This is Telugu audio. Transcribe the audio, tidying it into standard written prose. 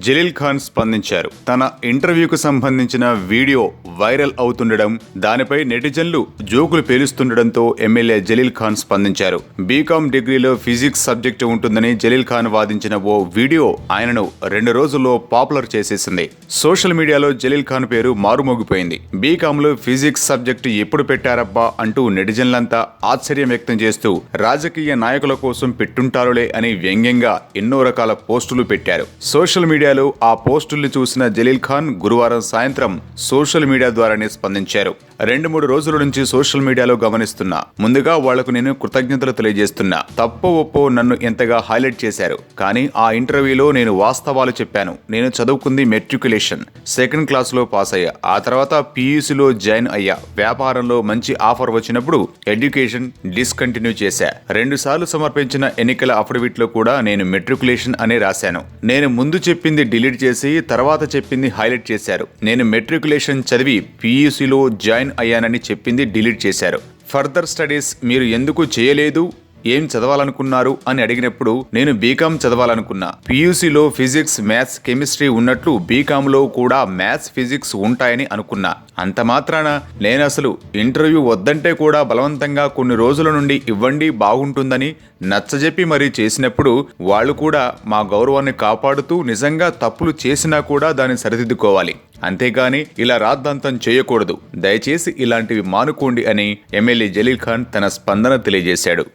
జలీల్ ఖాన్ స్పందించారు. తన ఇంటర్వ్యూకు సంబంధించిన వీడియో వైరల్ అవుతుండడం, దానిపై నెటిజన్లు జోకులు పేలుస్తుండడంతో ఎమ్మెల్యే జలీల్ ఖాన్ స్పందించారు. బీకాం డిగ్రీలో ఫిజిక్స్ సబ్జెక్టు ఉంటుందని జలీల్ ఖాన్ వాదించిన ఓ వీడియో ఆయనను 2 రోజుల్లో పాపులర్ చేసేసింది. సోషల్ మీడియాలో జలీల్ ఖాన్ పేరు మారుమోగిపోయింది. బీకాంలో ఫిజిక్స్ సబ్జెక్టు ఎప్పుడు పెట్టారబ్బా అంటూ నెటిజన్లంతా ఆశ్చర్యం వ్యక్తం చేస్తూ రాజకీయ నాయకుల కోసం పెట్టుంటారులే అని వ్యంగ్యంగా ఎన్నో రకాల పోస్టులు పెట్టారు. సోషల్ మీడియాలో ఆ పోస్టుల్ని చూసిన జలీల్ ఖాన్ గురువారం సాయంత్రం సోషల్ మీడియా ద్వారానే స్పందించారు. 2-3 రోజుల నుంచి సోషల్ మీడియాలో గమనిస్తున్నా. ముందుగా వాళ్లకు నేను కృతజ్ఞతలు తెలియజేస్తున్నా. తప్పో ఒప్పో నన్ను ఎంతగా హైలైట్ చేశారు. కానీ ఆ ఇంటర్వ్యూలో నేను వాస్తవాలు చెప్పాను. నేను చదువుకుంది మెట్రికులేషన్, 2nd క్లాస్లో పాస్ అయ్యా. ఆ తర్వాత PUCలో జాయిన్ అయ్యా. వ్యాపారంలో మంచి ఆఫర్ వచ్చినప్పుడు ఎడ్యుకేషన్ డిస్కంటిన్యూ చేశా. 2 సార్లు సమర్పించిన ఎన్నికల అఫిడవిట్లో కూడా నేను మెట్రికులేషన్ అనే రాశాను. నేను ముందు చెప్పింది డిలీట్ చేసి తర్వాత చెప్పింది హైలైట్ చేశారు. నేను మెట్రికులేషన్ చదివి PUCలో జాయిన్ అయ్యానని చెప్పింది డిలీట్ చేశారు. ఫర్దర్ స్టడీస్ మీరు ఎందుకు చేయలేదు, ఏం చదవాలనుకున్నారు అని అడిగినప్పుడు నేను బీకాం చదవాలనుకున్నా. PUCలో ఫిజిక్స్, మ్యాథ్స్, కెమిస్ట్రీ ఉన్నట్లు బీకాంలో కూడా మ్యాథ్స్, ఫిజిక్స్ ఉంటాయని అనుకున్నా. అంత మాత్రాన నేనసలు ఇంటర్వ్యూ వద్దంటే కూడా బలవంతంగా కొన్ని రోజుల నుండి ఇవ్వండి బాగుంటుందని నచ్చజెప్పి మరీ చేసినప్పుడు వాళ్ళు కూడా మా గౌరవాన్ని కాపాడుతూ నిజంగా తప్పులు చేసినా కూడా దాన్ని సరిదిద్దుకోవాలి. అంతేగాని ఇలా రాద్ధాంతం చేయకూడదు. దయచేసి ఇలాంటివి మానుకోండి అని ఎమ్మెల్యే జలీల్ ఖాన్ తన స్పందన తెలియజేశాడు.